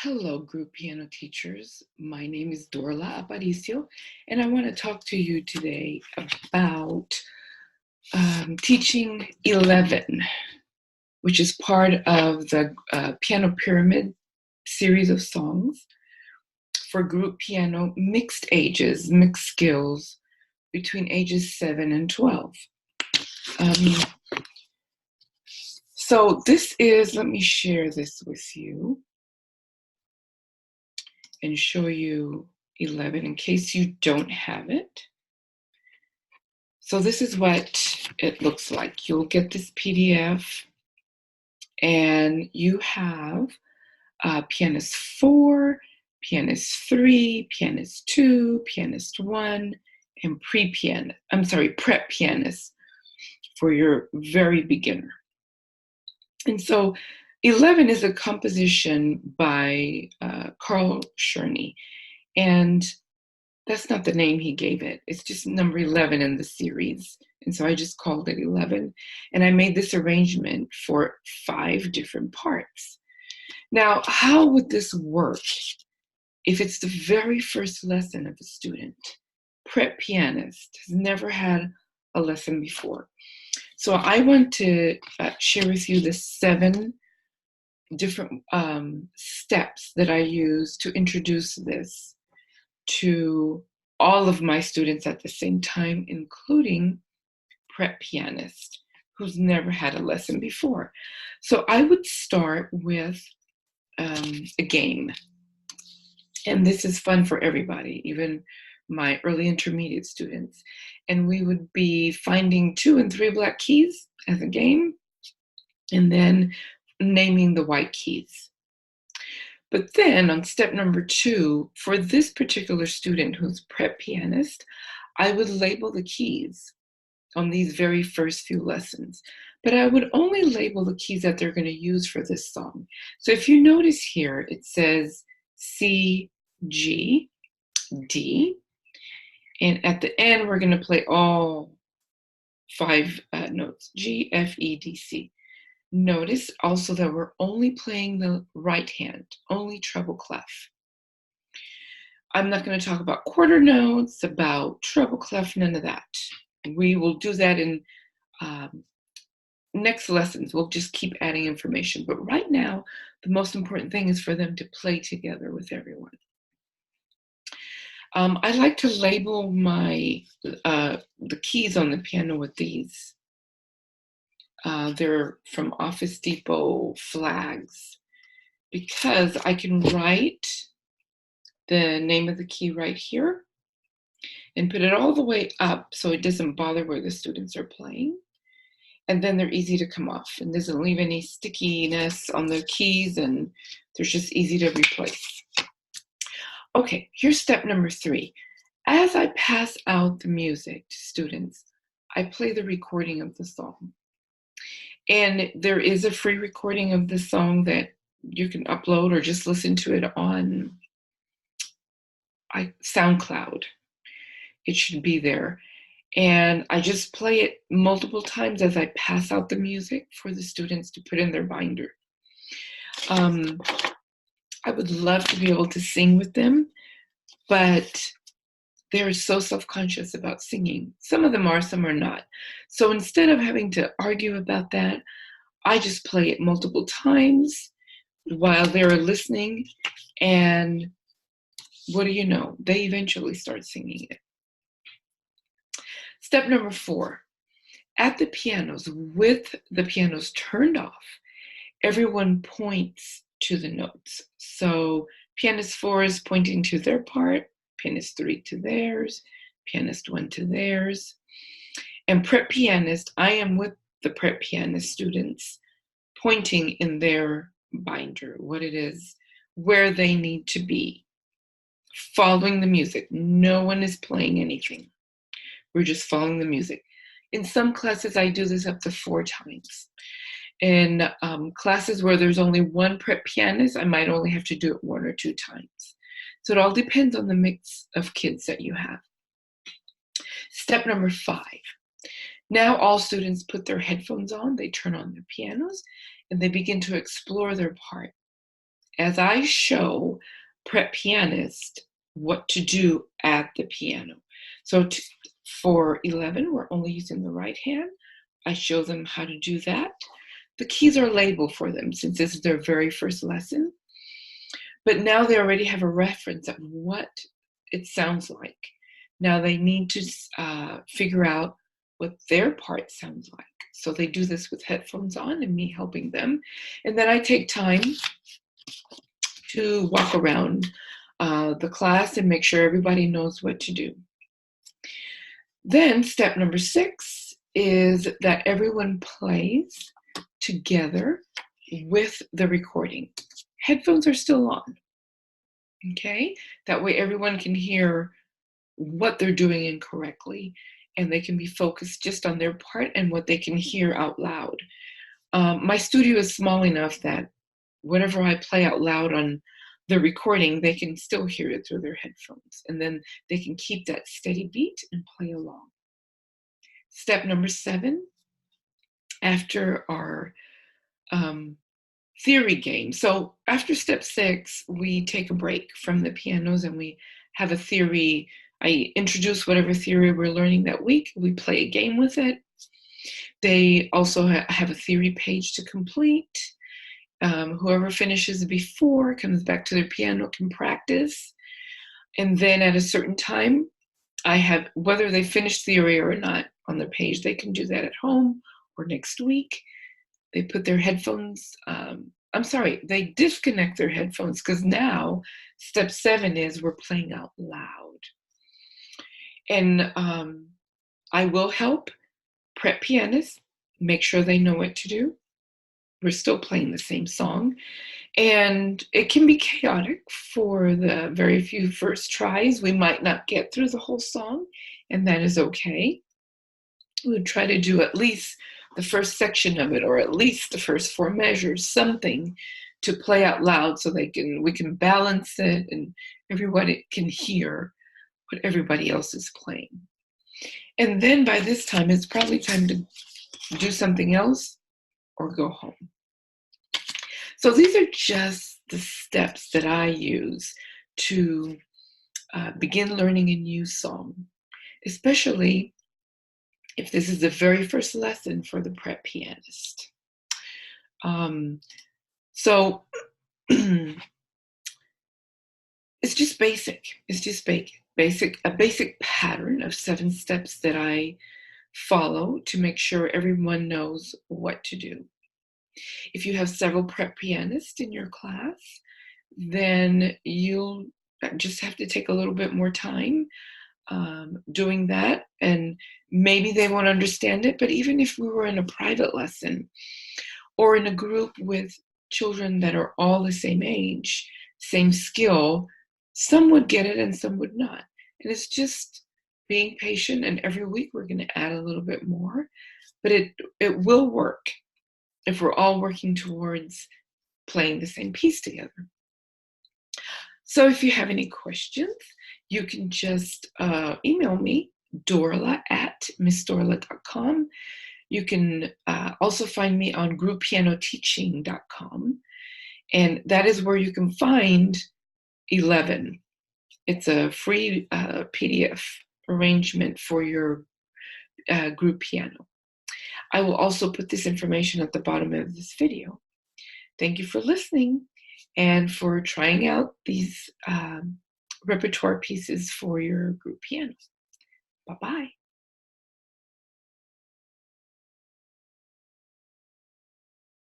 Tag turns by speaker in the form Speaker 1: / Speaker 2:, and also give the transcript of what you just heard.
Speaker 1: Hello, group piano teachers. My name is Dorla Aparicio, and I want to talk to you today about teaching 11, which is part of the Piano Pyramid series of songs for group piano, mixed ages, mixed skills between ages 7 and 12. Um, so this is, let me share this with you and show you 11 in case you don't have it. So this is what it looks like. You'll get this PDF and you have pianist 4, pianist 3, pianist 2, pianist 1, and prep pianist for your very beginner. And so 11 is a composition by Carl Czerny, and that's not the name he gave it. It's just number 11 in the series. And so I just called it 11. And I made this arrangement for 5 different parts. Now, how would this work if it's the very first lesson of a student? Prep pianist has never had a lesson before. So I want to share with you the 7 different steps that I use to introduce this to all of my students at the same time, including prep pianist who's never had a lesson before. So I would start with a game. And this is fun for everybody, even my early intermediate students. And we would be finding 2 and 3 black keys as a game, and then naming the white keys. But then on step number 2, for this particular student who's prep pianist, I would label the keys on these very first few lessons. But I would only label the keys that they're going to use for this song. So if you notice here, it says C, G, D. And at the end, we're going to play all 5 notes, G, F, E, D, C. Notice also that we're only playing the right hand, only treble clef. I'm not going to talk about quarter notes, about treble clef, none of that. We will do that in next lessons. We'll just keep adding information. But right now, the most important thing is for them to play together with everyone. I like to label my the keys on the piano with these. They're from Office Depot flags, because I can write the name of the key right here and put it all the way up so it doesn't bother where the students are playing. And then they're easy to come off and doesn't leave any stickiness on the keys, and they're just easy to replace. Okay, here's step number 3. As I pass out the music to students, I play the recording of the song. And there is a free recording of the song that you can upload or just listen to it on SoundCloud. It should be there. And I just play it multiple times as I pass out the music for the students to put in their binder. I would love to be able to sing with them, but they're so self-conscious about singing. Some of them are, some are not. So instead of having to argue about that, I just play it multiple times while they're listening, and what do you know? They eventually start singing it. Step number 4, at the pianos, with the pianos turned off, everyone points to the notes. So pianist 4 is pointing to their part, pianist 3 to theirs, pianist 1 to theirs. And prep pianist, I am with the prep pianist students pointing in their binder what it is, where they need to be, following the music. No one is playing anything. We're just following the music. In some classes, I do this up to 4 times. In classes where there's only one prep pianist, I might only have to do it 1 or 2 times. So it all depends on the mix of kids that you have. Step number 5. Now all students put their headphones on, they turn on their pianos, and they begin to explore their part. as I show prep pianists what to do at the piano. So for 11, we're only using the right hand. I show them how to do that. The keys are labeled for them since this is their very first lesson. But now they already have a reference of what it sounds like. Now they need to figure out what their part sounds like. So they do this with headphones on and me helping them. And then I take time to walk around the class and make sure everybody knows what to do. Then step number 6 is that everyone plays together with the recording. Headphones are still on, okay? That way everyone can hear what they're doing incorrectly and they can be focused just on their part and what they can hear out loud. My studio is small enough that whatever I play out loud on the recording, they can still hear it through their headphones. And then they can keep that steady beat and play along. Step number 7, after our theory game. So after step 6, we take a break from the pianos and we have a theory. I introduce whatever theory we're learning that week. We play a game with it. They also have a theory page to complete. Whoever finishes before comes back to their piano, can practice. And then at a certain time, I have, whether they finish theory or not on the page, they can do that at home or next week. They put their headphones, they disconnect their headphones because now step 7 is we're playing out loud. And I will help prep pianists make sure they know what to do. We're still playing the same song. And it can be chaotic for the very few first tries. We might not get through the whole song, and that is okay. We would try to do at least the first section of it, or at least the first 4 measures, something to play out loud so we can balance it and everybody can hear what everybody else is playing. And then by this time, it's probably time to do something else or go home. So these are just the steps that I use to begin learning a new song, especially if this is the very first lesson for the prep pianist. So it's just basic. It's just a basic pattern of 7 steps that I follow to make sure everyone knows what to do. If you have several prep pianists in your class, then you'll just have to take a little bit more time doing that, and maybe they won't understand it. But even if we were in a private lesson or in a group with children that are all the same age, same skill, some would get it and some would not. And it's just being patient, and every week we're going to add a little bit more, but it will work if we're all working towards playing the same piece together. So if you have any questions, you can just email me, dorla@missdorla.com. You can also find me on grouppianoteaching.com. And that is where you can find 11. It's a free PDF arrangement for your group piano. I will also put this information at the bottom of this video. Thank you for listening and for trying out these repertoire pieces for your group piano. Bye-bye.